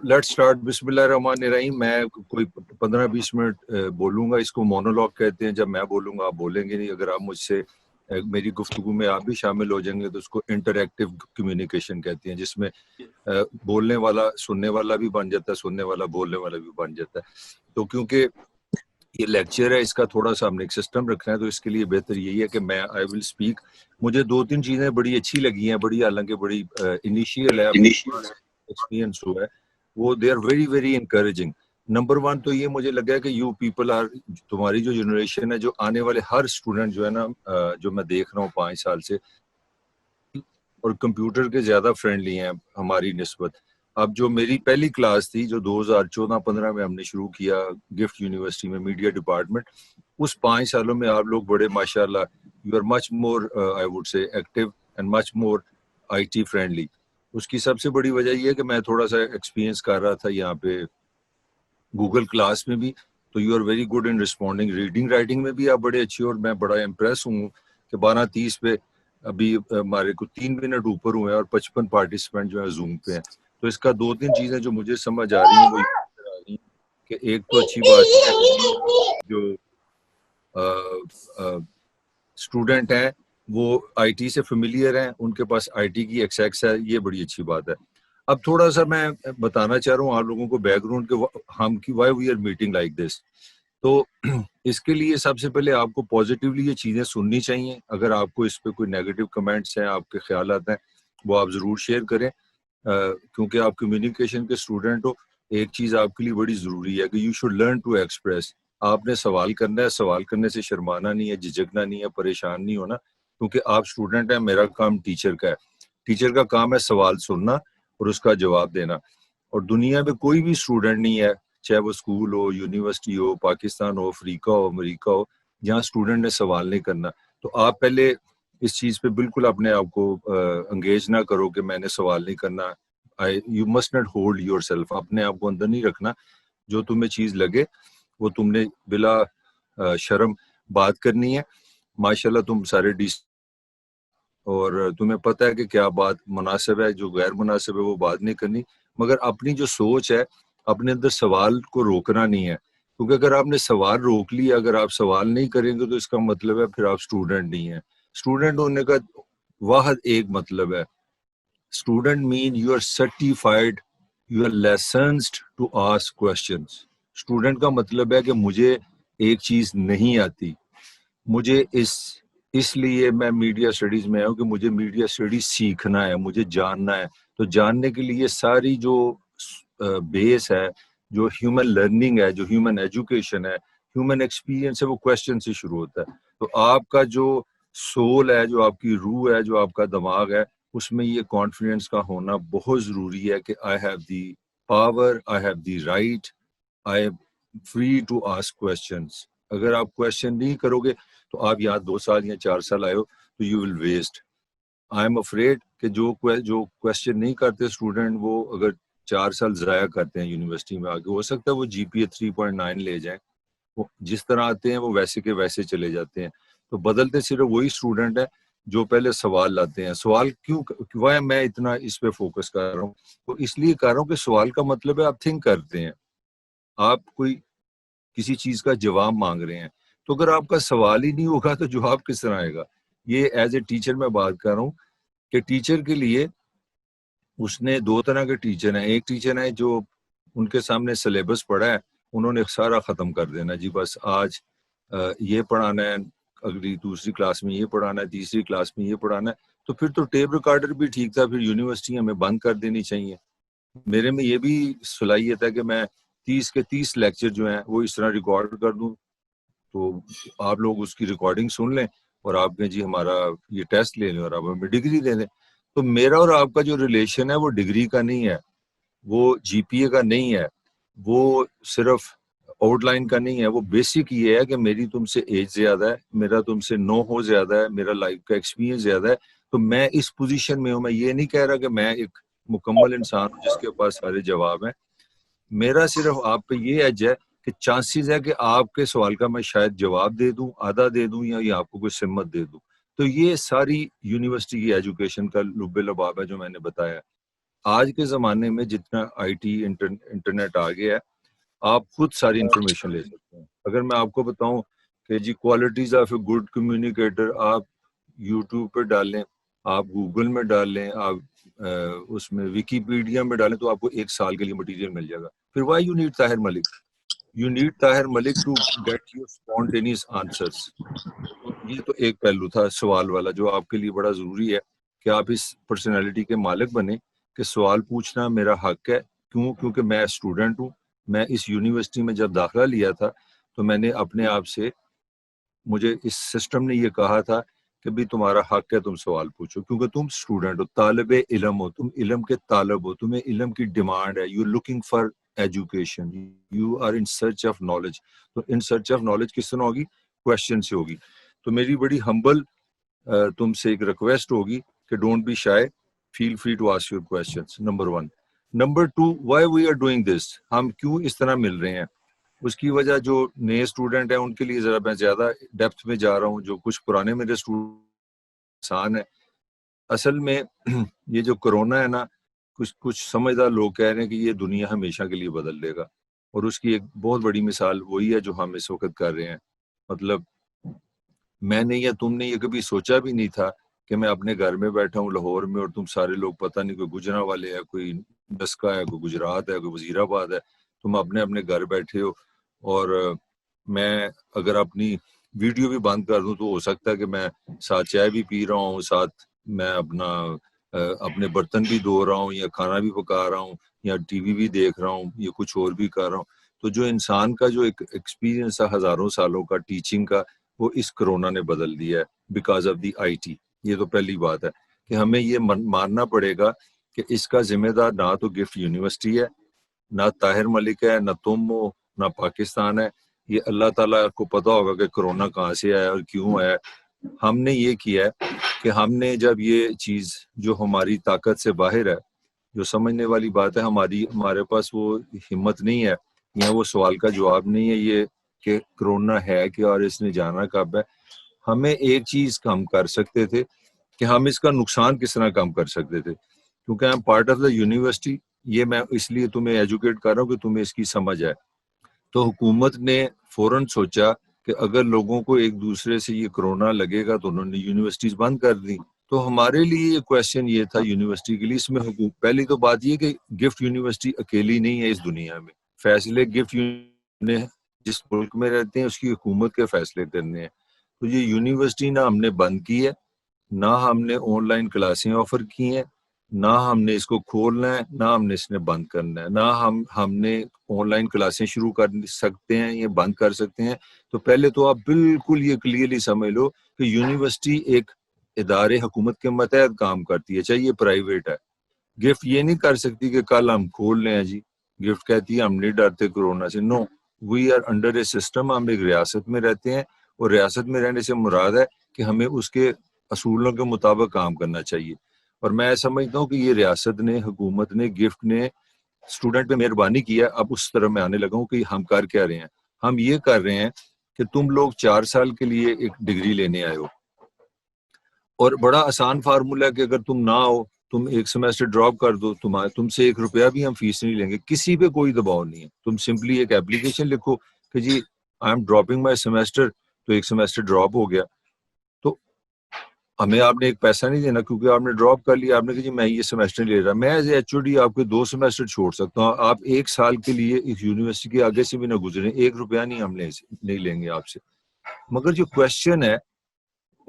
Let's start. بسم اللہ الرحمن الرحیم. میں کوئی 15-20 منٹ بولوں گا. اس کو مونولوگ کہتے ہیں. جب میں بولوں گا آپ بولیں گے نہیں. اگر آپ مجھ سے میری گفتگو میں آپ بھی شامل ہو جائیں گے تو اس کو انٹریکٹیو کمیونیکیشن کہتے ہیں, جس میں بولنے والا سننے والا بھی بن جاتا ہے, سننے والا بولنے والا بھی بن جاتا ہے. تو کیونکہ یہ لیکچر ہے, اس کا تھوڑا سا ہم نے ایک سسٹم رکھنا ہے, تو اس کے لیے بہتر یہی ہے کہ میں آئی ول اسپیک. مجھے 2-3 چیزیں بڑی اچھی لگی ہیں, بڑی حالانکہ بڑی انیشیل ہے, ایکسپیرینس ہوا ہے وہ. They are very very encouraging. Number 1 تو یہ مجھے لگا ہے کہ یو پیپل آر, تمہاری جو جنریشن ہے, جو آنے والے ہر اسٹوڈنٹ جو ہے نا, جو میں دیکھ رہا ہوں 5 سال سے, اور کمپیوٹر کے زیادہ فرینڈلی ہیں ہماری نسبت. اب جو میری پہلی کلاس تھی جو 2014-15 میں ہم نے شروع کیا گفٹ یونیورسٹی میں میڈیا ڈپارٹمنٹ, اس 5 سالوں میں آپ لوگ بڑے ماشاءاللہ you are much more I would say active and much more IT friendly. اس کی سب سے بڑی وجہ یہ ہے کہ میں تھوڑا سا ایکسپیرینس کر رہا تھا یہاں پہ گوگل کلاس میں بھی, تو you are very good in responding. Reading writing میں بھی آپ بڑے اچھے, اور میں بڑا امپریس ہوں کہ 12:30 پہ ابھی ہمارے کو 3 منٹ اوپر ہوئے ہیں اور 55 پارٹیسپینٹ جو ہیں زوم پہ ہیں. تو اس کا 2-3 چیزیں جو مجھے سمجھ آ رہی ہیں وہ یہ آ رہی ہیں کہ ایک تو اچھی بات ہے جو اسٹوڈنٹ ہیں وہ آئی ٹی سے فیملیئر ہیں, ان کے پاس آئی ٹی کی ایکسیس ہے, یہ بڑی اچھی بات ہے. اب تھوڑا سا میں بتانا چاہ رہا ہوں آپ لوگوں کو بیک گراؤنڈ کہ ہم کی why we are meeting like this. تو اس کے لیے سب سے پہلے آپ کو پازیٹیولی یہ چیزیں سننی چاہیے. اگر آپ کو اس پہ کوئی نیگیٹو کمنٹس ہیں, آپ کے خیالات ہیں, وہ آپ ضرور شیئر کریں, کیونکہ آپ کمیونیکیشن کے اسٹوڈنٹ ہو. ایک چیز آپ کے لیے بڑی ضروری ہے کہ you should learn to express. آپ نے سوال کرنا ہے, سوال کرنے سے شرمانا نہیں ہے, جھجکنا نہیں ہے, پریشان نہیں ہونا, کیونکہ آپ اسٹوڈنٹ ہیں. میرا کام ٹیچر کا ہے. ٹیچر کا کام ہے سوال سننا اور اس کا جواب دینا. اور دنیا میں کوئی بھی اسٹوڈنٹ نہیں ہے, چاہے وہ اسکول ہو, یونیورسٹی ہو, پاکستان ہو, افریقہ ہو, امریکہ ہو, جہاں اسٹوڈنٹ نے سوال نہیں کرنا. تو آپ پہلے اس چیز پہ بالکل اپنے آپ کو انگیج نہ کرو کہ میں نے سوال نہیں کرنا. You must not hold your self. اپنے آپ کو اندر نہیں رکھنا. جو تمہیں چیز لگے وہ تم نے بلا شرم بات کرنی ہے. ماشاءاللہ تم سارے اور تمہیں پتہ ہے کہ کیا بات مناسب ہے, جو غیر مناسب ہے وہ بات نہیں کرنی. مگر اپنی جو سوچ ہے, اپنے اندر سوال کو روکنا نہیں ہے, کیونکہ اگر آپ نے سوال روک لیا, اگر آپ سوال نہیں کریں گے تو اس کا مطلب ہے پھر آپ اسٹوڈنٹ نہیں ہیں. اسٹوڈنٹ ہونے کا واحد ایک مطلب ہے, student mean you are certified, you are licensed to ask questions. Student کا مطلب ہے کہ مجھے ایک چیز نہیں آتی, مجھے اس لیے میں میڈیا اسٹڈیز میں ہوں کہ مجھے میڈیا اسٹڈیز سیکھنا ہے, مجھے جاننا ہے. تو جاننے کے لیے ساری جو بیس ہے, جو ہیومن لرننگ ہے, جو ہیومن ایجوکیشن ہے, ہیومن ایکسپیرینس ہے, وہ کویسچن سے شروع ہوتا ہے. تو آپ کا جو سول ہے, جو آپ کی روح ہے, جو آپ کا دماغ ہے, اس میں یہ کانفیڈنس کا ہونا بہت ضروری ہے کہ I have the power, I have the right, I am free to ask questions. اگر آپ کویسچن نہیں کرو گے تو آپ یہاں 2 سال یا 4 سال آئے ہو تو you will waste. I am afraid کہ جو کویسچن نہیں کرتے اسٹوڈنٹ, وہ اگر 4 سال ضائع کرتے ہیں یونیورسٹی میں آگے, ہو سکتا ہے وہ جی پی اے 3.9 لے جائیں. وہ جس طرح آتے ہیں وہ ویسے کے ویسے چلے جاتے ہیں. تو بدلتے صرف وہی اسٹوڈنٹ ہے جو پہلے سوال لاتے ہیں. سوال کیوں میں اتنا اس پہ فوکس کر رہا ہوں؟ تو اس لیے کر رہا ہوں کہ سوال کا مطلب ہے آپ تھنک کرتے ہیں, آپ کوئی کسی چیز کا جواب مانگ رہے ہیں. تو اگر آپ کا سوال ہی نہیں ہوگا تو جواب کس طرح آئے گا؟ یہ ایز اے ٹیچر میں بات کر رہا ہوں کہ ٹیچر کے لیے اس نے 2 طرح کے ٹیچر ہیں. ایک ٹیچر ہیں جو ان کے سامنے سلیبس پڑھا ہے, انہوں نے سارا ختم کر دینا, جی بس آج یہ پڑھانا ہے, اگلی دوسری کلاس میں یہ پڑھانا ہے, تیسری کلاس میں یہ پڑھانا ہے. تو پھر تو ٹیپ ریکارڈر بھی ٹھیک تھا, پھر یونیورسٹی ہمیں بند کر دینی چاہیے. میرے میں یہ بھی صلاحیت ہے کہ میں 30 کے 30 لیکچر جو ہیں وہ اس طرح ریکارڈ کر دوں, تو آپ لوگ اس کی ریکارڈنگ سن لیں اور آپ نے جی ہمارا یہ ٹیسٹ لے لیں اور آپ ہمیں ڈگری دے دیں. تو میرا اور آپ کا جو ریلیشن ہے وہ ڈگری کا نہیں ہے, وہ جی پی اے کا نہیں ہے, وہ صرف آؤٹ لائن کا نہیں ہے. وہ بیسک یہ ہے کہ میری تم سے ایج زیادہ ہے, میرا تم سے نو ہو زیادہ ہے, میرا لائف کا ایکسپیرینس زیادہ ہے. تو میں اس پوزیشن میں ہوں. میں یہ نہیں کہہ رہا کہ میں ایک مکمل انسان ہوں جس کے پاس سارے جواب ہیں. میرا صرف آپ پہ یہ ایج ہے کہ چانسز ہے کہ آپ کے سوال کا میں شاید جواب دے دوں, آدھا دے دوں, یا آپ کو کوئی سمت دے دوں. تو یہ ساری یونیورسٹی کی ایجوکیشن کا لب لباب ہے جو میں نے بتایا. آج کے زمانے میں جتنا آئی ٹی انٹرنیٹ آ گیا ہے آپ خود ساری انفارمیشن لے سکتے ہیں. اگر میں آپ کو بتاؤں کہ جی qualities of a good communicator آپ یوٹیوب پہ ڈالیں, آپ گوگل میں ڈالیں, آپ اس میں ویکیپیڈیا میں ڈالیں تو آپ کو 1 سال کے لیے مٹیریل مل جائے گا. پھر why you need Tahir Malik? You need Tahir Malik to get your spontaneous answers. یہ تو ایک پہلو تھا سوال والا جو آپ کے لیے بڑا ضروری ہے کہ آپ اس پرسنالٹی کے مالک بنیں کہ سوال پوچھنا میرا حق ہے. کیوں؟ کیونکہ میں اسٹوڈنٹ ہوں. میں اس یونیورسٹی میں جب داخلہ لیا تھا تو میں نے اپنے آپ سے, مجھے اس سسٹم نے یہ کہا تھا کہ بھی تمہارا حق ہے تم سوال پوچھو, کیونکہ تم اسٹوڈنٹ ہو, طالب علم ہو, تم علم کے طالب ہو, تمہیں علم کی ڈیمانڈ ہے. You looking for education, you are in search of knowledge. تو ان سرچ آف نالج کس طرح ہوگی؟ کوشچن سے ہوگی. تو میری بڑی ہمبل تم سے ایک ریکویسٹ ہوگی کہ don't be shy, feel free to ask your questions. Number 1. Number 2, why we are doing this, ہم کیوں اس طرح مل رہے ہیں؟ اس کی وجہ جو نئے اسٹوڈنٹ ہیں ان کے لیے ذرا میں زیادہ ڈیپتھ میں جا رہا ہوں. جو کچھ پرانے میرے انسان ہیں, اصل میں یہ جو کرونا ہے نا, کچھ سمجھدار لوگ کہہ رہے ہیں کہ یہ دنیا ہمیشہ کے لیے بدل دے گا, اور اس کی ایک بہت بڑی مثال وہی ہے جو ہم اس وقت کر رہے ہیں. مطلب میں نے یا تم نے یہ کبھی سوچا بھی نہیں تھا کہ میں اپنے گھر میں بیٹھا ہوں لاہور میں, اور تم سارے لوگ پتہ نہیں کوئی گجرانوالے ہے, کوئی ڈسکا ہے, کوئی گجرات ہے, کوئی وزیر آباد ہے, تم اپنے اپنے گھر بیٹھے ہو. اور میں اگر اپنی ویڈیو بھی بند کر دوں تو ہو سکتا ہے کہ میں ساتھ چائے بھی پی رہا ہوں, ساتھ میں اپنے برتن بھی دھو رہا ہوں, یا کھانا بھی پکا رہا ہوں, یا ٹی وی بھی دیکھ رہا ہوں, یا کچھ اور بھی کر رہا ہوں. تو جو انسان کا جو ایک ایکسپیرینس ہے ہزاروں سالوں کا ٹیچنگ کا, وہ اس کرونا نے بدل دیا ہے because of the I T. یہ تو پہلی بات ہے کہ ہمیں یہ ماننا پڑے گا کہ اس کا ذمہ دار نہ تو گفٹ یونیورسٹی ہے, نہ طاہر ملک ہے, نہ تم ہو, نہ پاکستان ہے. یہ اللہ تعالیٰ کو پتا ہوگا کہ کرونا کہاں سے آیا اور کیوں آیا. ہم نے یہ کیا ہے کہ ہم نے جب یہ چیز جو ہماری طاقت سے باہر ہے, جو سمجھنے والی بات ہے, ہمارے پاس وہ ہمت نہیں ہے یا وہ سوال کا جواب نہیں ہے یہ کہ کرونا ہے کہ اور اس نے جانا کب ہے. ہمیں ایک چیز کم کر سکتے تھے کہ ہم اس کا نقصان کس طرح کم کر سکتے تھے, کیونکہ ہم پارٹ آف دا یونیورسٹی. یہ میں اس لیے تمہیں ایجوکیٹ کر رہا ہوں کہ تمہیں اس کی سمجھ آئے. تو حکومت نے فوراً سوچا کہ اگر لوگوں کو ایک دوسرے سے یہ کرونا لگے گا تو انہوں نے یونیورسٹیز بند کر دی. تو ہمارے لیے یہ کویشچن یہ تھا یونیورسٹی کے لیے, اس میں پہلی تو بات یہ کہ گفٹ یونیورسٹی اکیلی نہیں ہے اس دنیا میں. فیصلے گفٹ نے جس ملک میں رہتے ہیں اس کی حکومت کے فیصلے کرنے ہیں. تو یہ یونیورسٹی نہ ہم نے بند کی ہے, نہ ہم نے آن لائن کلاسیں آفر کی ہیں, نہ ہم نے اس کو کھولنا ہے, نہ ہم نے اس نے بند کرنا ہے, نہ ہم نے آن لائن کلاسیں شروع کر سکتے ہیں یا بند کر سکتے ہیں. تو پہلے تو آپ بالکل یہ کلیئرلی سمجھ لو کہ یونیورسٹی ایک ادارے حکومت کے متحد کام کرتی ہے, چاہے یہ پرائیویٹ ہے. گفٹ یہ نہیں کر سکتی کہ کل ہم کھول لیں جی. گفٹ کہتی ہے ہم نہیں ڈرتے کورونا سے. No, we are under a system. ہم ایک ریاست میں رہتے ہیں, اور ریاست میں رہنے سے مراد ہے کہ ہمیں اس کے اصولوں کے مطابق کام کرنا چاہیے. اور میں سمجھتا ہوں کہ یہ ریاست نے, حکومت نے, گفٹ نے اسٹوڈنٹ پہ مہربانی کیا. اب اس طرح میں آنے لگا ہوں کہ ہم کر کیا رہے ہیں. ہم یہ کر رہے ہیں کہ تم لوگ 4 سال کے لیے ایک ڈگری لینے آئے ہو, اور بڑا آسان فارمولا ہے کہ اگر تم نہ ہو, تم ایک سیمیسٹر ڈراپ کر دو, تم سے 1 روپیہ بھی ہم فیس نہیں لیں گے. کسی پہ کوئی دباؤ نہیں ہے. تم سمپلی ایک اپلیکیشن لکھو کہ جی I am dropping my semester, تو ایک سیمیسٹر ڈراپ ہو گیا. تو ہمیں آپ نے ایک پیسہ نہیں دینا کیونکہ آپ نے ڈراپ کر لیا. آپ نے کہا جی میں یہ سیمیسٹر لے رہا, میں as a H O D آپ کے 2 سیمیسٹر چھوڑ سکتا ہوں. آپ 1 سال کے لیے اس یونیورسٹی کے آگے سے بھی نہ گزریں, 1 روپیہ نہیں ہم نہیں لیں گے آپ سے. مگر جو کویشچن ہے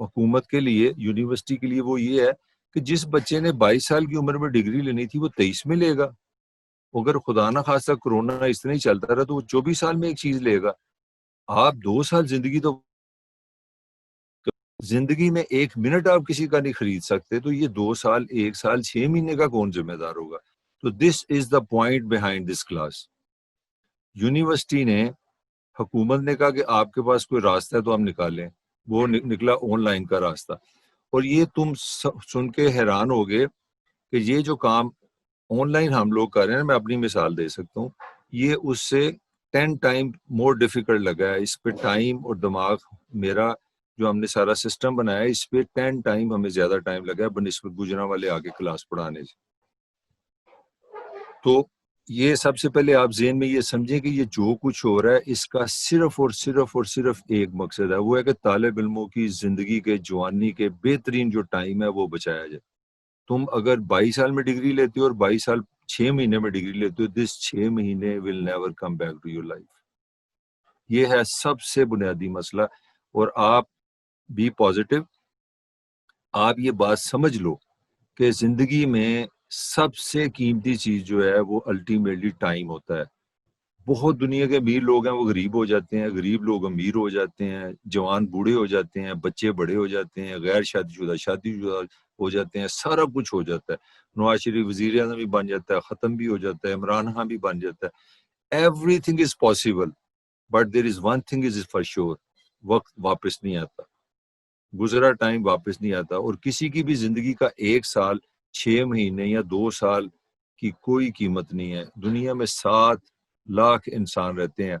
حکومت کے لیے, یونیورسٹی کے لیے, وہ یہ ہے کہ جس بچے نے 22 سال کی عمر میں ڈگری لینی تھی وہ 23 میں لے گا. اگر خدا نہ خواستہ کرونا اس طرح ہی چلتا رہا تو وہ 24 سال میں ایک چیز لے گا. آپ 2 سال زندگی میں 1 منٹ آپ کسی کا نہیں خرید سکتے, تو یہ 2 سال, 1 سال 6 مہینے کا کون ذمہ دار ہوگا؟ تو this is the point behind this class. University نے, حکومت نے کہا کہ آپ کے پاس کوئی راستہ ہے تو ہم نکالیں. وہ نکلا آن لائن کا راستہ. اور یہ تم سن کے حیران ہوگے کہ یہ جو کام آن لائن ہم لوگ کر رہے ہیں, میں اپنی مثال دے سکتا ہوں, یہ اس سے 10 ٹائم مور ڈیفیکلٹ لگا ہے. اس پہ ٹائم اور دماغ, میرا جو ہم نے سارا سسٹم بنایا ہے, اس پہ 10 ٹائم ہمیں زیادہ ٹائم لگا ہے بنسبت گجرانوالے آگے کلاس پڑھانے سے. تو یہ سب سے پہلے آپ ذہن میں یہ سمجھیں کہ یہ جو کچھ ہو رہا ہے اس کا صرف اور صرف ایک مقصد ہے، وہ ہے کہ طالب علموں کی زندگی کے، جوانی کے بہترین جو ٹائم ہے وہ بچایا جائے۔ تم اگر 22 سال میں ڈگری لیتے ہو اور 22 سال 6 مہینے میں ڈگری لیتے ہو، دس 6 مہینے will never come back to your life. یہ ہے سب سے بنیادی مسئلہ۔ اور آپ بی پازیٹیو، آپ یہ بات سمجھ لو کہ زندگی میں سب سے قیمتی چیز جو ہے وہ الٹیمیٹلی ٹائم ہوتا ہے۔ بہت دنیا کے امیر لوگ ہیں وہ غریب ہو جاتے ہیں، غریب لوگ امیر ہو جاتے ہیں، جوان بوڑھے ہو جاتے ہیں، بچے بڑے ہو جاتے ہیں، غیر شادی شدہ ہو جاتے ہیں، سارا کچھ ہو جاتا ہے۔ نواز شریف وزیر اعظم بھی بن جاتا ہے، ختم بھی ہو جاتا ہے، عمران خان بھی بن جاتا ہے۔ Every thing is possible, but there is one thing is for sure, وقت واپس نہیں آتا، گزرا ٹائم واپس نہیں آتا۔ اور کسی کی بھی زندگی کا 1 سال، 6 مہینے یا 2 سال کی کوئی قیمت نہیں ہے۔ دنیا میں 7 لاکھ انسان رہتے ہیں،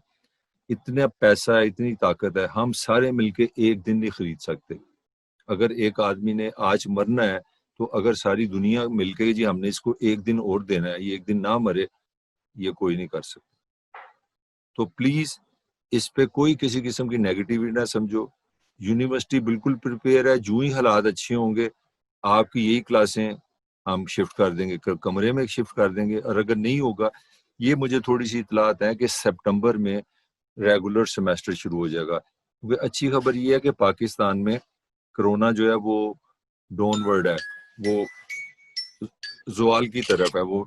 اتنا پیسہ ہے، اتنی طاقت ہے، ہم سارے مل کے ایک دن نہیں خرید سکتے۔ اگر ایک آدمی نے آج مرنا ہے تو اگر ساری دنیا مل کے جی ہم نے اس کو ایک دن اور دینا ہے، یہ ایک دن نہ مرے، یہ کوئی نہیں کر سکتا۔ تو پلیز اس پہ کوئی کسی قسم کی نیگیٹیوٹی نہ سمجھو۔ یونیورسٹی بالکل پریپیئر ہے، جو ہی حالات اچھے ہوں گے آپ کی یہی کلاسیں ہم شفٹ کر دیں گے، کمرے میں شفٹ کر دیں گے۔ اور اگر نہیں ہوگا، یہ مجھے تھوڑی سی اطلاعات ہیں کہ سپٹمبر میں ریگولر سیمیسٹر شروع ہو جائے گا۔ کیونکہ اچھی خبر یہ ہے کہ پاکستان میں کرونا جو ہے وہ ڈاؤن ورڈ ہے، وہ زوال کی طرف ہے، وہ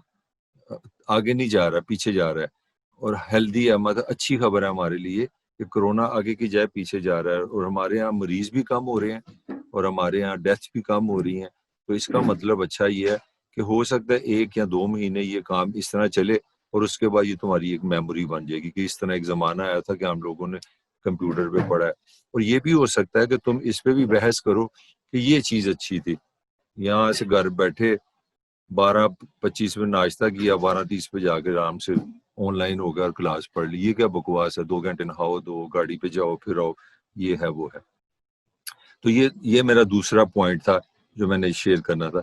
آگے نہیں جا رہا، پیچھے جا رہا ہے، اور ہیلدی ہے۔ مطلب اچھی خبر ہے ہمارے لیے کہ کرونا آگے کی جائے پیچھے جا رہا ہے، اور ہمارے یہاں مریض بھی کم ہو رہے ہیں اور ہمارے یہاں ڈیتھ بھی کم ہو رہی ہیں۔ تو اس کا مطلب اچھا یہ ہے کہ ہو سکتا ہے 1 یا 2 مہینے یہ کام اس طرح چلے، اور اس کے بعد یہ تمہاری ایک میموری بن جائے گی کہ اس طرح ایک زمانہ آیا تھا کہ ہم لوگوں نے کمپیوٹر پہ پڑھا ہے۔ اور یہ بھی ہو سکتا ہے کہ تم اس پہ بھی بحث کرو کہ یہ چیز اچھی تھی، یہاں سے گھر بیٹھے 12:25 میں ناشتہ کیا، 12:30 پہ جا کے آرام سے آن لائن ہو گیا اور کلاس پڑھ لی۔ یہ کیا بکواس ہے؟ 2 گھنٹے نہاؤ، دو گاڑی پہ جاؤ پھر آؤ، یہ ہے وہ ہے۔ تو یہ میرا دوسرا پوائنٹ تھا جو میں نے شیئر کرنا تھا۔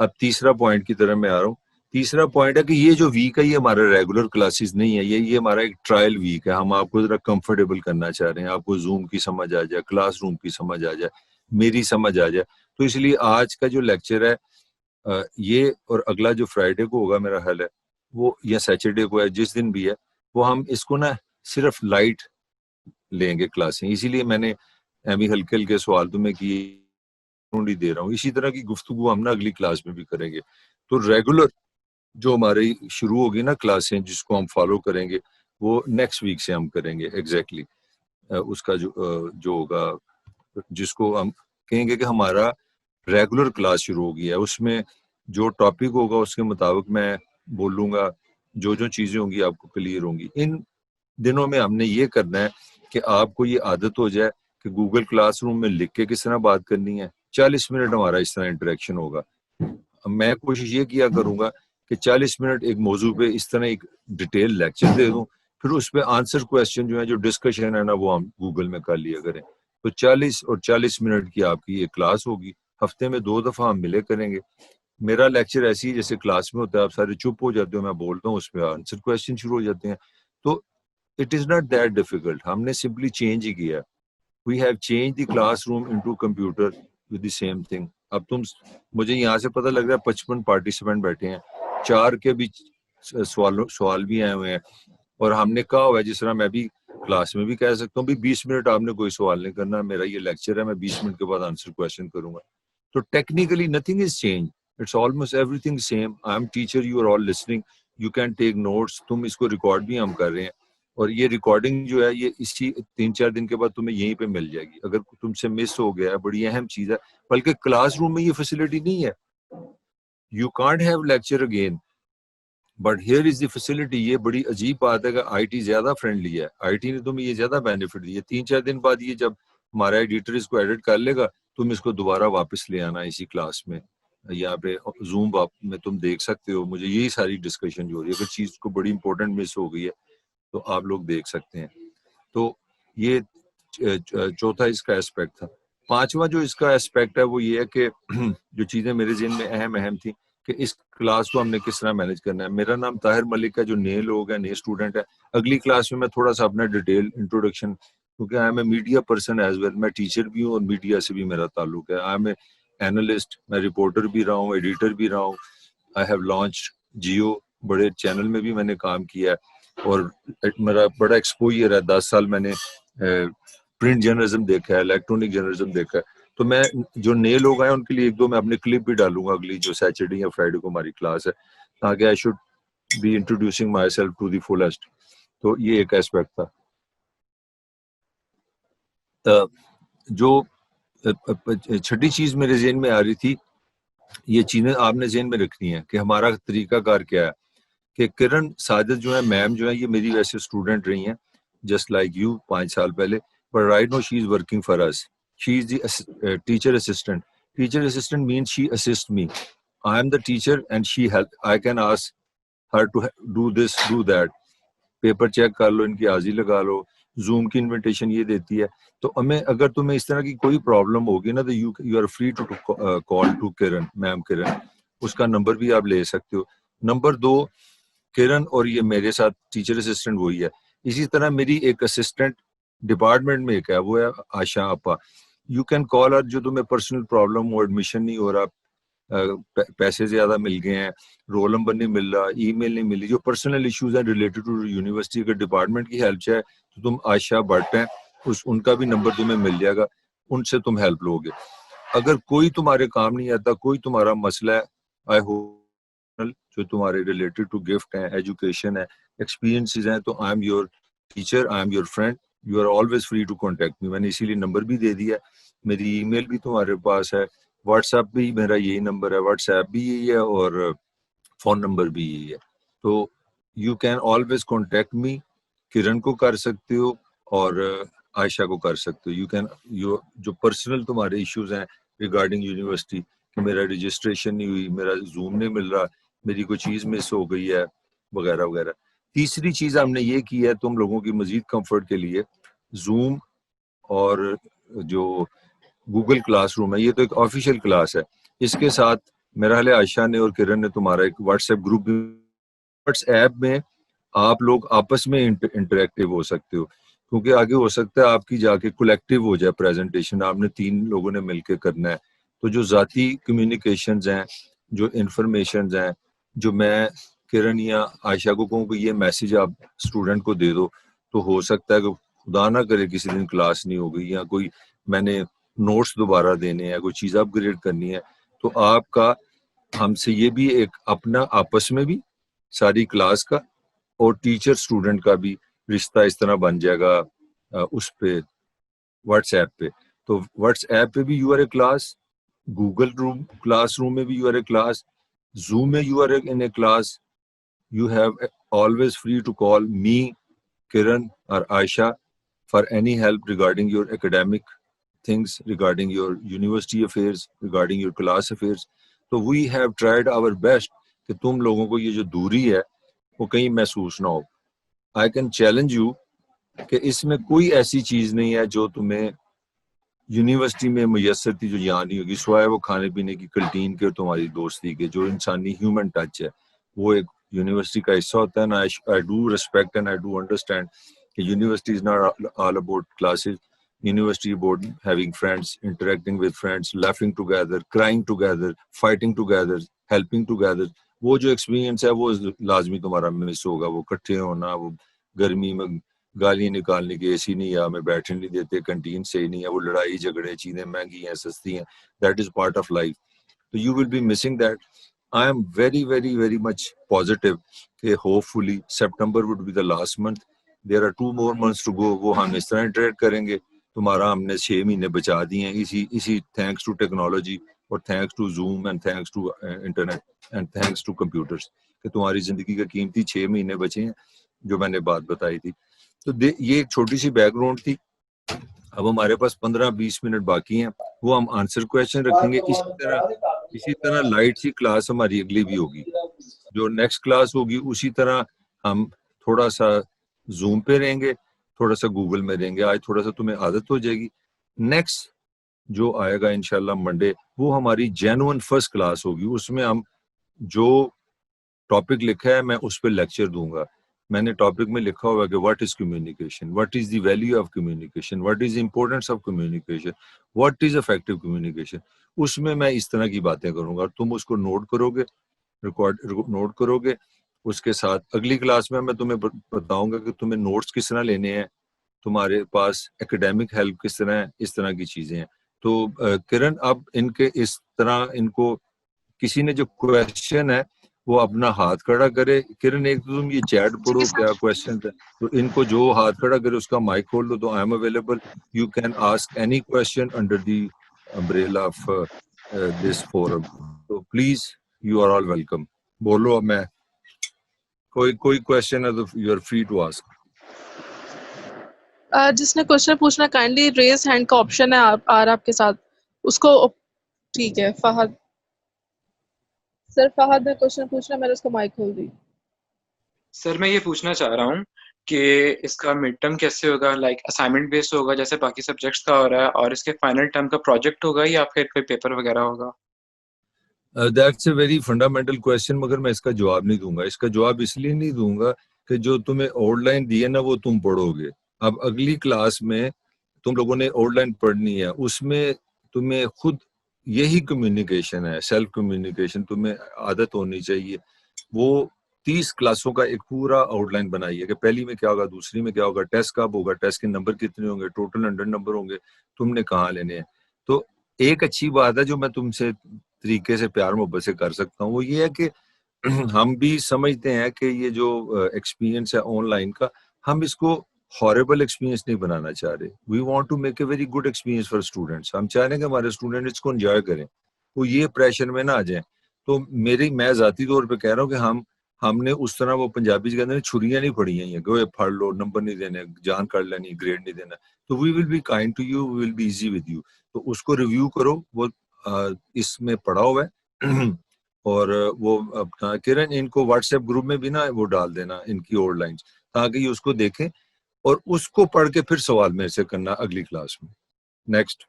اب تیسرا پوائنٹ کی طرف میں آ رہا ہوں۔ تیسرا پوائنٹ ہے کہ یہ جو ویک ہے یہ ہمارا ریگولر کلاسز نہیں ہے، یہ ہمارا ایک ٹرائل ویک ہے۔ ہم آپ کو ذرا کمفرٹیبل کرنا چاہ رہے ہیں، آپ کو زوم کی سمجھ آ جائے، کلاس روم کی سمجھ آ جائے، میری سمجھ آ جائے۔ تو اس لیے آج کا جو لیکچر ہے یہ، اور اگلا جو فرائیڈے کو ہوگا میرا خیال ہے وہ، یا سیچرڈے کو ہے، جس دن بھی ہے، وہ ہم اس کو نا صرف لائٹ لیں گے کلاسیں۔ اسی لیے میں نے بھی ہلکے ہلکے سوال تمہیں دے رہا ہوں۔ اسی طرح کی گفتگو ہم نا اگلی کلاس میں بھی کریں گے۔ تو ریگولر جو ہماری شروع ہوگی نا کلاسیں جس کو ہم فالو کریں گے، وہ نیکسٹ ویک سے ہم کریں گے ایگزیکٹلی۔ اس کا جو ہوگا، جس کو ہم کہیں گے کہ ہمارا ریگولر کلاس شروع ہوگی ہے، اس میں جو ٹاپک ہوگا اس کے مطابق میں بولوں گا، جو چیزیں ہوں گی آپ کو کلیئر ہوں گی۔ ان دنوں میں ہم نے یہ کرنا ہے کہ آپ کو یہ عادت ہو جائے کہ گوگل کلاس روم میں لکھ کے کس طرح بات کرنی ہے۔ 40 منٹ ہمارا اس طرح انٹریکشن ہوگا۔ میں کوشش یہ کیا کروں گا کہ 40 منٹ ایک موضوع پہ اس طرح ایک ڈیٹیل لیکچر دے دوں، پھر اس پہ آنسر کویسچن جو ہے، جو ڈسکشن ہے نا، وہ ہم گوگل میں کر لیا کریں۔ تو 40 منٹ کی آپ کی یہ کلاس ہوگی، ہفتے میں 2 دفعہ ہم ملے کریں گے۔ میرا لیکچر ایسی جیسے کلاس میں ہوتا ہے، آپ سارے چپ ہو جاتے ہو، میں بولتا ہوں، اس پہ آنسر کویسچن شروع ہو جاتے ہیں۔ تو it is not that difficult, ہم نے سمپلی چینج ہی کیا۔ We have change the classroom into computer with the same thing. اب مجھے یہاں سے پتہ لگ رہا ہے 55 پارٹیسپینٹ بیٹھے ہیں، 4 کے بھی سوال بھی آئے ہوئے ہیں، اور ہم نے کہا ہوا ہے، جس طرح میں بھی کلاس میں بھی کہہ سکتا ہوں بھی 20 منٹ آپ نے کوئی سوال نہیں کرنا، میرا یہ لیکچر ہے، میں 20 منٹ کے بعد آنسر کویسچن کروں گا۔ تو technically nothing is change, it's almost everything same. I am teacher, you are all listening, you can take notes. تم اس کو ریکارڈ بھی ہم کر رہے ہیں، اور یہ ریکارڈنگ جو ہے یہ اسی 3-4 دن کے بعد تمہیں یہیں پہ مل جائے گی۔ اگر تم سے مس ہو گیا ہے، بڑی اہم چیز ہے، بلکہ کلاس روم میں یہ فیسلٹی نہیں ہے۔ You can't have lecture again but here is the facility. یہ بڑی عجیب بات ہے کہ آئی ٹی زیادہ فرینڈلی ہے، آئی ٹی نے تمہیں یہ زیادہ بینیفٹ دی ہے۔ 3-4 دن بعد یہ جب ہمارا ایڈیٹر اس کو ایڈٹ کر لے گا، تم اس کو دوبارہ واپس لے آنا اسی کلاس میں، یہاں پہ زوم میں تم دیکھ سکتے ہو مجھے، یہی ساری ڈسکشن جو ہو رہی ہے۔ اگر چیز کو بڑی امپورٹنٹ مس ہو گئی ہے تو آپ لوگ دیکھ سکتے ہیں۔ تو یہ چوتھا اس کا اسپیکٹ تھا۔ 5واں جو اس کا اسپیکٹ ہے وہ یہ ہے کہ جو چیزیں میرے ذہن میں اہم تھیں کہ اس کلاس کو ہم نے کس طرح مینیج کرنا ہے. میرا نام طاہر ملک ہے. جو نئے لوگ ہیں، نئے اسٹوڈنٹ ہیں، اگلی کلاس میں تھوڑا سا اپنا ڈیٹیل انٹروڈکشن، کیونکہ I am a media person as well, میں ٹیچر بھی ہوں اور میڈیا سے بھی میرا تعلق ہے. آئی ایم اے اینالسٹ، میں رپورٹر بھی رہا ہوں، ایڈیٹر بھی رہا ہوں. آئی ہیو لانچ جیو، بڑے چینل میں بھی میں نے کام کیا ہے، اور میرا بڑا ایکسپوجر ہے. 10 سال میں نے پرنٹ جرنلزم دیکھا ہے، الیکٹرانک جرنلزم دیکھا ہے. تو میں جو نئے لوگ آئے ان کے لیے ایک دو میں اپنے کلپ بھی ڈالوں گا اگلی جو سیٹرڈے یا فرائیڈے کو ہماری کلاس ہے، تاکہ I should be introducing myself to the fullest. تو یہ ایک ایسپیکٹ تھا. جو چھٹی چیز میرے ذہن میں آ رہی تھی، یہ چیزیں آپ نے ذہن میں رکھنی ہے کہ ہمارا طریقہ کار کیا ہے. کہ کرن ساجد جو ہے، میم جو ہے، یہ میری ویسے اسٹوڈنٹ رہی ہیں جسٹ لائک یو 5 سال پہلے، but right now she is working for us. She is the teacher assistant. Teacher assistant means she assist me. I am the teacher and she help. I can ask her to do this do that. Paper check کر لو، ان کی حاضری لگا لو. Zoom کی invitation یہ دیتی ہے. تو ہمیں اگر تمہیں اس طرح کی کوئی پرابلم ہوگی نا، تو you are free to call to Karan, ma'am کرن. اس کا نمبر بھی آپ لے سکتے ہو. نمبر 2، کرن اور یہ میرے ساتھ ٹیچر اسسٹنٹ وہی ہے. اسی طرح میری ایک اسسٹنٹ ڈپارٹمنٹ میں ایک ہے، وہ ہے آشا آپا. یو کین کال ہر. جو تمہیں پرسنل پرابلم ہو، ایڈمیشن نہیں ہو رہا، پیسے زیادہ مل گئے ہیں، رول نمبر نہیں مل رہا، ای میل نہیں ملی، جو پرسنل ایشوز ہیں ریلیٹڈ ٹو یونیورسٹی، اگر ڈپارٹمنٹ کی ہیلپ چاہے تو تم عائشہ بٹ ہیں، ان کا بھی نمبر تمہیں مل جائے گا، ان سے تم ہیلپ لو گے. اگر کوئی تمہارے کام نہیں آتا، کوئی تمہارا مسئلہ ہے، آئی ہوپ جو تمہارے ریلیٹڈ ٹو گفٹ ہیں، ایجوکیشن ہے، ایکسپیرینسز ہیں، تو I am your teacher, I am your friend. You are always free to contact me. میں نے اسی لیے نمبر بھی دے دیا. میری ای میل بھی تمہارے پاس ہے، واٹس ایپ بھی میرا یہی نمبر ہے، واٹس ایپ بھی یہی ہے، اور فون نمبر بھی یہی ہے. تو you can always contact me. کرن کو کر سکتے ہو اور عائشہ کو کر سکتے ہو. یو کین جو پرسنل تمہارے ایشوز ہیں ریگارڈنگ یونیورسٹی، کہ میرا رجسٹریشن نہیں ہوئی، میرا زوم نہیں مل رہا، میری کوئی چیز مس ہو گئی ہے، وغیرہ وغیرہ. تیسری چیز ہم نے یہ کی ہے تم لوگوں کی مزید کمفرٹ کے لیے، زوم اور جو گوگل کلاس روم ہے، یہ تو ایک آفیشیل کلاس ہے. اس کے ساتھ میرا خیال ہے عائشہ نے اور کرن نے تمہارا ایک واٹس ایپ گروپ بھی. واٹس ایپ میں آپ لوگ آپس میں انٹریکٹیو ہو سکتے ہو، کیونکہ آگے ہو سکتا ہے آپ کی جا کے کولیکٹیو ہو جائے پریزنٹیشن، آپ نے 3 لوگوں نے مل کے کرنا ہے. تو جو ذاتی کمیونیکیشنز ہیں، جو انفارمیشنز ہیں، جو میں کرن یا عائشہ کو کہوں کہ یہ میسیج آپ اسٹوڈنٹ کو دے دو، تو ہو سکتا ہے کہ خدا نہ کرے کسی دن کلاس نہیں ہوگی، یا کوئی میں نے نوٹس دوبارہ دینے ہیں، کوئی چیز اپ گریڈ کرنی ہے، تو آپ کا ہم سے یہ بھی ایک اپنا آپس میں بھی ساری کلاس کا اور ٹیچر اسٹوڈنٹ کا بھی رشتہ اس طرح بن جائے گا اس پہ واٹس ایپ پہ. تو واٹس ایپ پہ بھی you are a class, Google room classroom میں بھی you are a class, Zoom میں you are in a class. You have always free to call me, Kiran اور عائشہ for any help regarding your academic things, regarding your university affairs, regarding your class affairs. So we have tried our best کہ تم لوگوں کو یہ جو دوری ہے وہ کہیں محسوس نہ ہو. I can challenge you کہ اس میں کوئی ایسی چیز نہیں ہے جو تمہیں یونیورسٹی میں میسر تھی جو یہاں نہیں ہوگی، سوائے وہ کھانے پینے کی کینٹین کے اور تمہاری دوستی کے. جو انسانی ہیومن ٹچ ہے وہ ایک یونیورسٹی کا حصہ ہوتا ہے. نا I do respect and I do understand کہ university is not all about classes. University about having friends, interacting with friends, laughing together, crying together, fighting together, helping together. وہ جو ایکسپیرینس ہے وہ لازمی تمہارا مس ہوگا. وہ کٹھے ہونا، وہ گرمی میں گالیاں نکالنے کی، اے سی نہیں ہے، ہمیں بیٹھنے نہیں دیتے، کنٹین صحیح نہیں ہے، وہ لڑائی جھگڑے، چیزیں مہنگی ہیں سستی ہیں، that is part of life. تو you will be missing that. I am very very very much positive کہ hopefully September would be the last month. There are 2 more months to go. وہ ہم اس طرح interact کریں گے. تمہارا ہم نے 6 مہینے بچا دیے ہیں اسی تھینکس ٹو ٹیکنالوجی اور thanks to Zoom and thanks to internet and thanks to computers, کہ تمہاری زندگی کا قیمتی 6 مہینے بچے ہیں جو میں نے بات بتائی تھی. تو یہ ایک چھوٹی سی بیک گراؤنڈ تھی. اب ہمارے پاس 15-20 منٹ باقی ہیں، وہ ہم آنسر کویشچن رکھیں گے. اسی طرح لائٹ سی کلاس ہماری اگلی بھی ہوگی. جو نیکسٹ کلاس ہوگی اسی طرح ہم تھوڑا سا زوم پہ رہیں گے، تھوڑا سا گوگل میں رہیں گے. آج تھوڑا سا تمہیں عادت ہو جائے گی. نیکسٹ جو آئے گا انشاءاللہ منڈے، وہ ہماری جینوئن فرسٹ کلاس ہوگی. اس میں ہم جو ٹاپک لکھا ہے میں اس پہ لیکچر دوں گا. میں نے ٹاپک میں لکھا ہوا کہ what is communication, what is the value of communication, what is importance of communication, what is effective communication. اس میں اس طرح کی باتیں کروں گا. تم اس کو نوٹ کرو گے, نوٹ کرو گے. اس کے ساتھ اگلی کلاس میں تمہیں بتاؤں گا کہ تمہیں نوٹس کس طرح لینے ہیں, تمہارے پاس ایکیڈیمک ہیلپ کس طرح ہے, اس طرح کی چیزیں ہیں. تو کرن اب ان کے اس طرح ان کو کسی نے جو کویشچن ہے وہ اپنا ہاتھ کھڑا کرے. کرن ایک تو تم یہ چیٹ پڑھو کیا کویشچن ہے, تو ان کو جو ہاتھ کھڑا کرے اس کا مائک کھول دو. تو I am available, you can ask any question under the umbrella of this forum. تو please you are all welcome. بولو, اب میں کوئی کویشچن ہے تو you are free to ask. جس نے کوشچن پوچھنا کائنڈلی ریز ہینڈ کا آپشن ہے آ رہا آپ کے ساتھ, اس کو ٹھیک ہے. فہد, سر فہد نے کوشچن پوچھنا, میں نے اس کو مائک کھول دی. سر میں یہ پوچھنا چاہ رہا ہوں کہ اس کا مڈ ٹرم کیسے ہوگا, لائک اسائنمنٹ بیسڈ ہوگا جیسے باقی سبجیکٹس کا ہو رہا ہے, اور اس کے فائنل ٹرم کا پروجیکٹ ہوگا یا پھر کوئی پیپر وغیرہ ہوگا؟ That's a very fundamental question, مگر میں اس کا جواب نہیں دوں گا. اس کا جواب اس لیے نہیں دوں گا کہ جو تمہیں آؤٹ لائن دی ہے نا وہ تم پڑھو گے. اب اگلی کلاس میں تم لوگوں نے آؤٹ لائن پڑھنی ہے, اس میں تمہیں خود یہی کمیونیکیشن ہے, سیلف کمیونیکیشن تمہیں عادت ہونی چاہیے. وہ 30 کلاسوں کا ایک پورا آؤٹ لائن بنائیے کہ پہلی میں کیا ہوگا, دوسری میں کیا ہوگا, ٹیسٹ کب ہوگا, ٹیسٹ کے نمبر کتنے ہوں گے, ٹوٹل 100 نمبر ہوں گے, تم نے کہاں لینے ہیں. تو ایک اچھی بات ہے جو میں تم سے طریقے سے پیار محبت سے کر سکتا ہوں, وہ یہ ہے کہ ہم بھی سمجھتے ہیں کہ یہ جو ایکسپیرینس ہے آن لائن کا, ہم اس کو ہاربل ایکسپیرینس نہیں بنانا چاہ رہے. We want to make a very good experience for students. ہم چاہ رہے ہیں کہ ہمارے اسٹوڈنٹ اس کو انجوائے کریں, وہ یہ پریشر میں نہ آ جائیں. تو میں ذاتی طور پہ کہہ رہا ہوں کہ ہم نے اس طرح وہ پنجابی سے کہتے ہیں چھریاں نہیں پڑی ہیں کہ پڑھ لو, نمبر نہیں دینے, جان کر لینی, گریڈ نہیں دینا. تو we will be kind to you, we will be easy with you. تو اس کو ریویو کرو, وہ اس میں پڑھا ہوا ہے. اور وہ اپنا کرن ان کو واٹس ایپ گروپ میں بھی نا وہ ڈال دینا ان کی آؤٹ لائنز, تاکہ یہ اس کو دیکھیں اور اس کو پڑھ کے پھر سوال میرے سے کرنا اگلی کلاس میں. نیکسٹ.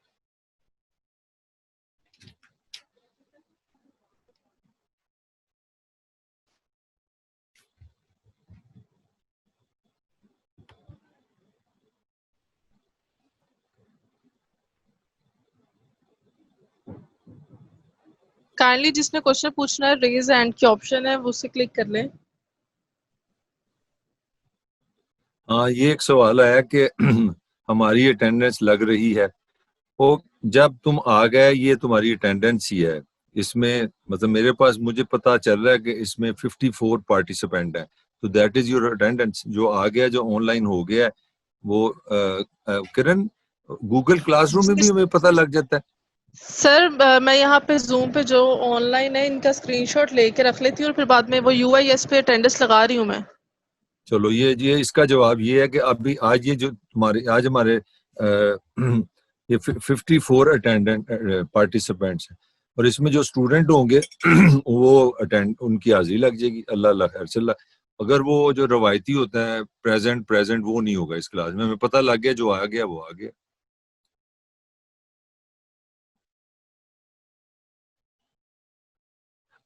کائنڈلی جس نے کوشچن پوچھنا ہے ریز ہینڈ کی آپشن ہے, وہ اسے کلک کر لیں. ہاں, یہ ایک سوال ہے کہ ہماری اٹینڈنس لگ رہی ہے. وہ جب تم آ گئے, یہ تمہاری اٹینڈنس ہی ہے. اس میں مطلب میرے پاس مجھے پتا چل رہا ہے کہ اس میں 54 پارٹیسپینٹ ہیں. تو دیٹ از یور اٹینڈنس. جو آ گیا, جو آن لائن ہو گیا, وہ کرن گوگل کلاس روم میں بھی ہمیں پتہ لگ جاتا ہے. سر میں یہاں پہ زوم پہ جو آن لائن ہے ان کا اسکرین شاٹ لے کے رکھ لیتی ہوں, اور پھر بعد میں وہ یو آئی ایس پہ اٹینڈنس لگا رہی ہوں میں. چلو, یہ اس کا جواب یہ ہے کہ ابھی آج یہ جو آج ہمارے یہ 54 اٹینڈنٹ پارٹیسپینٹس ہیں, اور اس میں جو اسٹوڈنٹ ہوں گے وہ ان کی حاضری لگ جائے گی. اللہ اللہ خیر چل رہا. اگر وہ جو روایتی ہوتا ہے پریزنٹ وہ نہیں ہوگا اس کلاس میں. ہمیں پتہ لگ گیا جو آ گیا وہ آ گیا.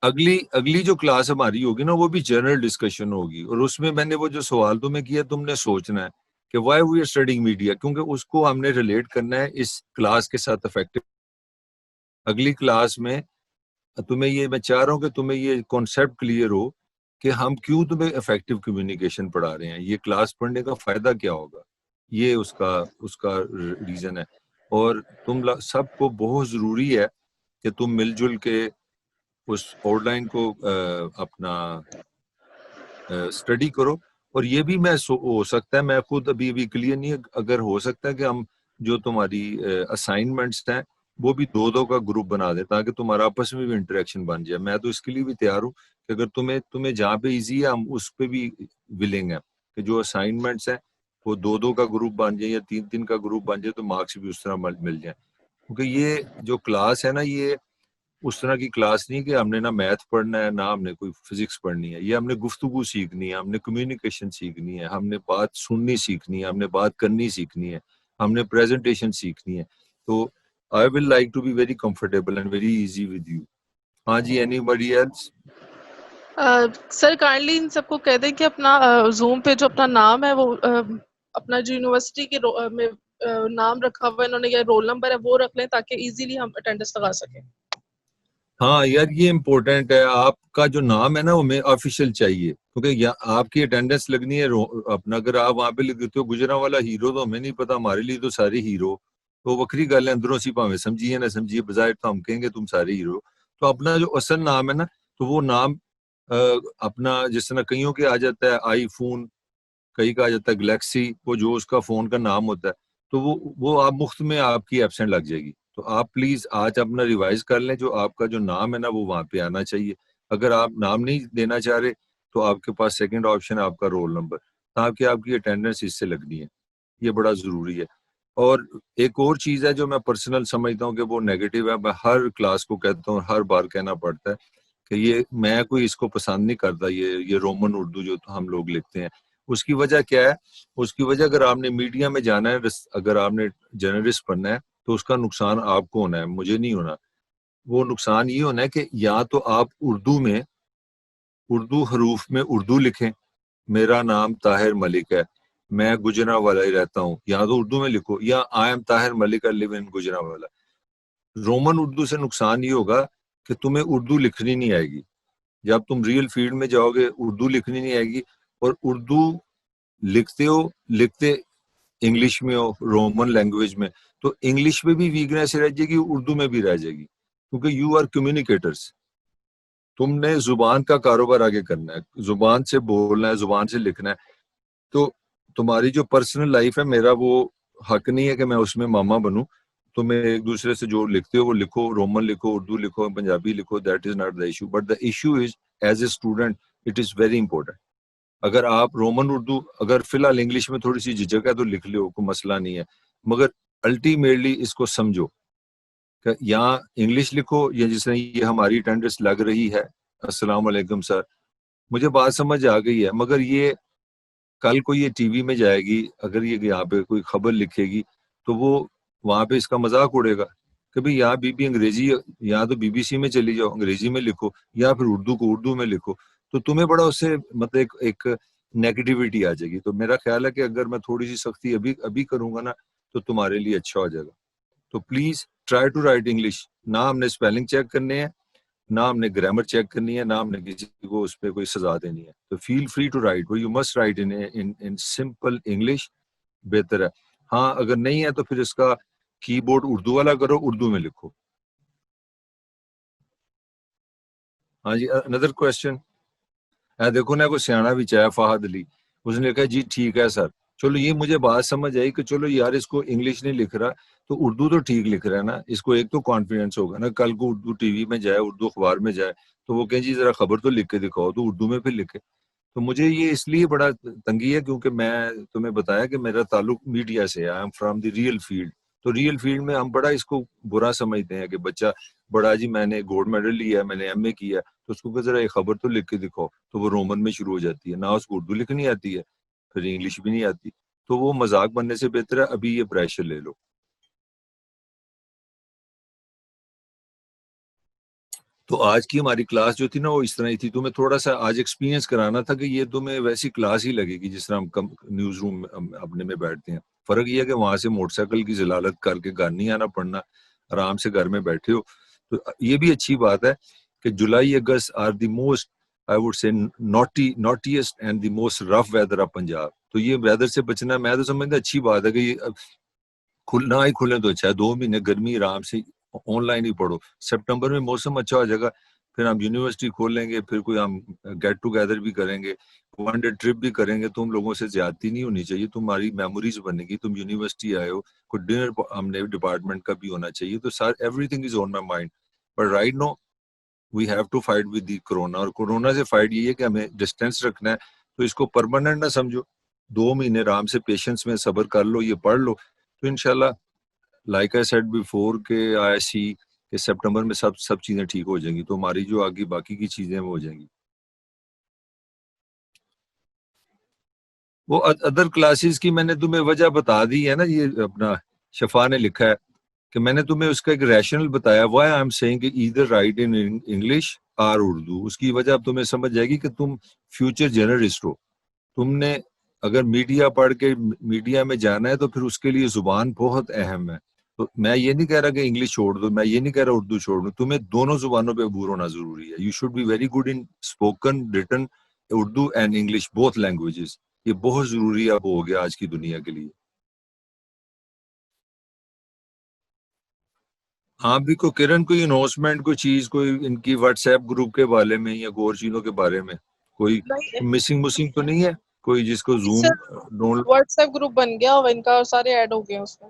اگلی جو کلاس ہماری ہوگی نا وہ بھی جنرل ڈسکشن ہوگی, اور اس میں نے وہ جو سوال تمہیں کیا, تم نے سوچنا ہے کہ why we are studying media, کیونکہ اس کو ہم نے ریلیٹ کرنا ہے اس کلاس کے ساتھ افیکٹو. اگلی کلاس میں تمہیں یہ میں چاہ رہا ہوں کہ تمہیں یہ کانسیپٹ کلیئر ہو کہ ہم کیوں تمہیں افیکٹو کمیونیکیشن پڑھا رہے ہیں, یہ کلاس پڑھنے کا فائدہ کیا ہوگا, یہ اس کا ریزن ہے. اور تم سب کو بہت ضروری ہے کہ تم مل جل کے اس آؤٹ لائن کو اپنا اسٹڈی کرو. اور یہ بھی میں ہو سکتا ہے, میں خود ابھی کلیئر نہیں, اگر ہو سکتا ہے کہ ہم جو تمہاری اسائنمنٹس ہیں وہ بھی 2 کا گروپ بنا دیں, تاکہ تمہارا آپس میں بھی انٹریکشن بن جائے. میں تو اس کے لیے بھی تیار ہوں کہ اگر تمہیں جہاں پہ ایزی ہے ہم اس پہ بھی ولنگ ہیں کہ جو اسائنمنٹس ہیں وہ 2 کا گروپ بن جائیں یا 3 کا گروپ بن جائے, تو مارکس بھی اس طرح مل جائیں. کیونکہ یہ جو کلاس ہے نا, یہ اس طرح کی کلاس نہیں کہ ہم نے نہ میتھ پڑھنا ہے نہ ہم نے کوئی فزکس پڑھنی ہے. یہ ہم نے گفتگو سیکھنی ہے, ہم نے کمیونیکیشن سیکھنی ہے, ہم نے بات سننی سیکھنی ہے, ہم نے بات کرنی سیکھنی ہے, ہم نے پریزنٹیشن سیکھنی ہے. تو I will like to be very comfortable and very easy with you. ہاں جی, anybody else? سر کائنڈلی ان سب کو کہہ دیں کہ اپنا زوم پہ جو اپنا نام ہے وہ اپنا جو یونیورسٹی کے میں نام رکھا ہوا ہے انہوں نے یا رول نمبر ہے وہ رکھ لیں تاکہ ایزیلی ہم اٹینڈنس لگا سکیں. ہاں یار یہ امپورٹنٹ ہے, آپ کا جو نام ہے نا وہ میں آفیشیل چاہیے, کیونکہ آپ کی اٹینڈنس لگنی ہے اپنا. اگر آپ وہاں پہ لکھ دیتے ہو گجرا والا ہیرو تو ہمیں نہیں پتا, ہمارے لیے تو سارے ہیرو, تو وکری گل ہے اندروں سی پاویں سمجھیے نہ سمجھیے, بظاہر تو ہم کہیں گے تم سارے ہیرو. تو اپنا جو اصل نام ہے نا تو وہ نام اپنا جس طرح کئیوں کے آ جاتا ہے آئی فون, کئی کا آ جاتا ہے گلیکسی, وہ جو اس کا فون کا نام ہوتا ہے تو وہ آپ مفت میں آپ کی ایبسینٹ لگ جائے گی. تو آپ پلیز آج اپنا ریوائز کر لیں, جو آپ کا جو نام ہے نا وہ وہاں پہ آنا چاہیے. اگر آپ نام نہیں دینا چاہ رہے تو آپ کے پاس سیکنڈ آپشن ہے آپ کا رول نمبر, تاکہ آپ کی اٹینڈنس اس سے لگنی ہے. یہ بڑا ضروری ہے. اور ایک اور چیز ہے جو میں پرسنل سمجھتا ہوں کہ وہ نیگیٹو ہے, میں ہر کلاس کو کہتا ہوں, ہر بار کہنا پڑتا ہے کہ یہ میں کوئی اس کو پسند نہیں کرتا, یہ رومن اردو جو ہم لوگ لکھتے ہیں. اس کی وجہ کیا ہے؟ اس کی وجہ اگر آپ نے میڈیا میں جانا ہے, اگر آپ نے جرنلسٹ پڑھنا ہے تو اس کا نقصان آپ کو ہونا ہے, مجھے نہیں ہونا. وہ نقصان یہ ہونا ہے کہ یا تو آپ اردو حروف میں اردو لکھیں, میرا نام طاہر ملک ہے, میں گجرا والا ہی رہتا ہوں, یا تو اردو میں لکھو, یا آئی ایم طاہر ملک آئی لیو ان گجرا والا. رومن اردو سے نقصان یہ ہوگا کہ تمہیں اردو لکھنی نہیں آئے گی. جب تم ریئل فیلڈ میں جاؤ گے اردو لکھنی نہیں آئے گی, اور اردو لکھتے انگلش میں ہو, رومن لینگویج میں, تو انگلش میں بھی ویکنیس رہ جائے گی, اردو میں بھی رہ جائے گی, کیونکہ یو آر کمیونیکیٹرز. تم نے زبان کا کاروبار آگے کرنا ہے, زبان سے بولنا ہے, زبان سے لکھنا ہے. تو تمہاری جو پرسنل لائف ہے, میرا وہ حق نہیں ہے کہ میں اس میں ماما بنوں. تم ایک دوسرے سے جو لکھتے ہو وہ لکھو, رومن لکھو, اردو لکھو, پنجابی لکھو, that is not the issue. But the issue is as a student it is very important. اگر آپ رومن اردو, اگر فی الحال انگلش میں تھوڑی سی جھجک ہے تو لکھ لو, کوئی مسئلہ نہیں ہے, مگر الٹیمیٹلی اس کو سمجھو کہ یہاں انگلش لکھو, یا جس طرح یہ ہماری اٹینڈنس لگ رہی ہے, السلام علیکم سر, مجھے بات سمجھ آ گئی ہے, مگر یہ کل کو یہ ٹی وی میں جائے گی, اگر یہ یہاں پہ کوئی خبر لکھے گی تو وہ وہاں پہ اس کا مذاق اڑے گا کہ بھائی یہاں بی بی انگریزی, یہاں تو بی بی سی میں چلی جاؤ, انگریزی میں لکھو, یا پھر اردو کو اردو میں لکھو, تو تمہیں بڑا اس سے مطلب ایک نیگیٹیوٹی آ جائے گی. تو میرا خیال ہے کہ اگر میں تھوڑی سی سختی ابھی کروں گا نا تو تمہارے لیے اچھا ہو جائے گا. تو please try to write English. نہ ہم نے اسپیلنگ چیک کرنے ہیں, نہ ہم نے گرامر چیک کرنی ہے, نہ ہم نے کسی کو اس پہ کوئی سزا دینی ہے. تو feel free to write, you must write in simple English, بہتر ہے. ہاں اگر نہیں ہے تو پھر اس کا کی بورڈ اردو والا کرو, اردو میں لکھو. ہاں جی, اندر کوشچن. دیکھو نا کوئی سیاح بھی چاہے فہد علی, اس نے کہا جی ٹھیک ہے سر. چلو یہ مجھے بات سمجھ آئی کہ چلو یار اس کو انگلش نہیں لکھ رہا تو اردو تو ٹھیک لکھ رہا ہے نا, اس کو ایک تو کانفیڈینس ہوگا نا, کل کو اردو ٹی وی میں جائے, اردو اخبار میں جائے تو وہ کہیں جی ذرا خبر تو لکھ کے دکھاؤ, تو اردو میں پھر لکھے. تو مجھے یہ اس لیے بڑا تنگی ہے کیونکہ میں تمہیں بتایا کہ میرا تعلق میڈیا سے ہے, I am from the real field. تو ریئل فیلڈ میں ہم بڑا اس کو برا سمجھتے ہیں کہ بچہ بڑا جی میں نے گولڈ میڈل لیا, میں نے ایم اے کیا, تو اس کو کہ ذرا ایک خبر تو لکھ کے دکھاؤ, تو وہ رومن میں شروع ہو جاتی ہے, نہ اس کو اردو لکھنی آتی ہے, پھر انگلش بھی نہیں آتی. تو وہ مذاق بننے سے بہتر ہے ابھی یہ پریشر لے لو. تو آج کی ہماری کلاس جو تھی نا وہ اس طرح ہی تھی. تمہیں تھوڑا سا آج ایکسپیرینس کرانا تھا کہ یہ تمہیں ویسی کلاس ہی لگے گی جس طرح ہم نیوز روم اپنے میں بیٹھتے ہیں. فرق یہ ہے کہ وہاں سے موٹر سائیکل کی ضلالت کر کے گھر نہیں آنا پڑنا, آرام سے گھر میں بیٹھے ہو. تو یہ بھی اچھی بات ہے کہ July August are the most I would say hottest and the most rough weather of Punjab. تو یہ ویدر سے بچنا میں تو سمجھتا اچھی بات ہے کہ یہ کھلنا ہی کھلے تو اچھا ہے. 2 مہینے گرمی آرام سے آن لائن ہی پڑھو. سپٹمبر میں موسم اچھا ہو جائے گا, پھر ہم یونیورسٹی کھول لیں گے, پھر کوئی ہم گیٹ ٹوگیدر بھی کریں گے, 1 ڈے ٹرپ بھی کریں گے. تم لوگوں سے زیادتی نہیں ہونی چاہیے, تمہاری میموریز بنے گی. تم یونیورسٹی آئے ہو, کوئی ڈنر ہم نے ڈپارٹمنٹ کا بھی ہونا چاہیے. تو everything is on my mind, but right now we have to fight with the corona. اور کرونا سے فائٹ یہ ہے کہ ہمیں ڈسٹینس رکھنا ہے. تو اس کو پرماننٹ نہ سمجھو, 2 مہینے آرام سے پیشنس میں صبر کر لو, یہ پڑھ لو, تو انشاءاللہ لائک آئی سیڈ بیفور کہ آئی سی کہ سپٹمبر میں سب چیزیں ٹھیک ہو جائیں گی. تو ہماری جو آگے باقی کی چیزیں وہ ہو جائیں گی. وہ ادر کلاسز کی میں نے تمہیں وجہ بتا دی ہے نا, یہ اپنا شفا نے لکھا ہے کہ میں نے تمہیں اس کا ایک ریشنل بتایا, why I am saying either write in English or Urdu. اس کی وجہ اب تمہیں سمجھ جائے گی کہ تم فیوچر جرنلسٹ ہو. تم نے اگر میڈیا پڑھ کے میڈیا میں جانا ہے تو پھر اس کے لیے زبان بہت اہم ہے. تو میں یہ نہیں کہہ رہا کہ انگلش چھوڑ دو, میں یہ نہیں کہہ رہا اردو چھوڑ دو, تمہیں دونوں زبانوں پہ عبور ہونا ضروری ہے. You should be very good in spoken, written, Urdu and English, both languages. یہ بہت ضروری اب ہو گیا آج کی دنیا کے لیے. آپ بھی کوئی کرن کوئی اناؤنسمنٹ کوئی چیز کوئی ان کی واٹس ایپ گروپ کے بارے میں یا اور چیزوں کے بارے میں کوئی مسنگ تو نہیں ہے کوئی جس کو زوم واٹس ایپ گروپ بن گیا اور ان کا سارے ایڈ ہو گئے اس میں.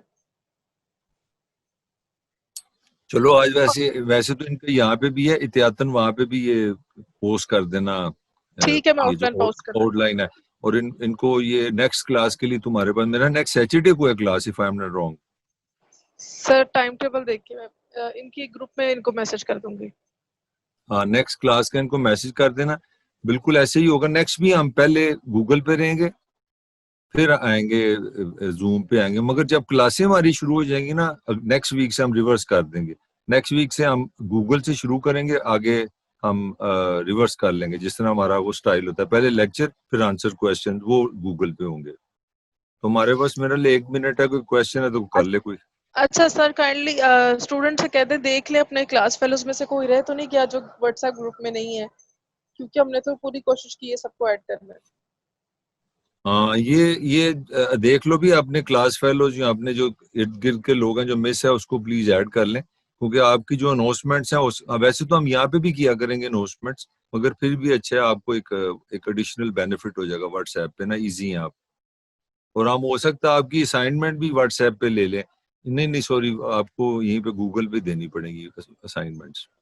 چلو آج ویسے تو ان کا یہاں پہ بھی ہے احتیاطاً, وہاں پہ بھی یہ پوسٹ کر دینا. ٹھیک ہے, میں یہ آف جو لائن پوسٹ کر آؤٹ لائن ہے, اور ان کو یہ نیکسٹ کلاس کے لیے تمہارے پاس میرا نیکسٹ سیٹرڈے کو ہے class, if I am not wrong. Sir time table دیکھ کے میں ان کی گروپ میں ان کو میسج کر دوں گی. ہاں نیکسٹ کلاس کا ان کو میسج کر دینا. بالکل ایسے ہی ہوگا. نیکسٹ بھی ہم پہلے گوگل پہ رہیں گے پھر آئیں گے زوم پہ آئیں گے, مگر جب کلاسیں ہماری شروع ہو جائیں گی نا نیکسٹ ویک سے ہم ریورس کر دیں گے. نیکسٹ ویک سے ہم گوگل سے شروع کریں گے, آگے ہم ریورس کر لیں گے جس طرح ہمارا وہ سٹائل ہوتا ہے, پہلے لیکچر پھر آنسر کویسچن, وہ گوگل پہ ہوں گے. تو ہمارے پاس میرا لیے 1 منٹ ہے, کوئی کویسچن ہے تو کر لے کوئی. اچھا سر کائنڈلی اسٹوڈنٹ سے کہتے دیکھ لیں اپنے کلاس فیلوز میں سے کوئی رہ تو نہیں کیا جو واٹس ایپ گروپ میں نہیں ہے, کیونکہ ہم نے تو پوری کوشش کی ہے سب کو ایڈ کرنا ہے. ہاں یہ دیکھ لو بھی اپنے کلاس فیلوز یا اپنے جو ارد گرد کے لوگ ہیں جو مس ہے اس کو پلیز ایڈ کر لیں, کیونکہ آپ کی جو اناؤنسمنٹس ہیں ویسے تو ہم یہاں پہ بھی کیا کریں گے اناؤنسمنٹس, مگر پھر بھی اچھا ہے آپ کو ایک ایڈیشنل بینیفٹ ہو جائے گا واٹس ایپ پہ نا, ایزی ہیں آپ. اور ہم ہو سکتا ہے آپ کی اسائنمنٹ بھی واٹس ایپ پہ لے لیں. نہیں سوری, آپ کو یہیں پہ گوگل پہ دینی پڑیں گی اسائنمنٹس.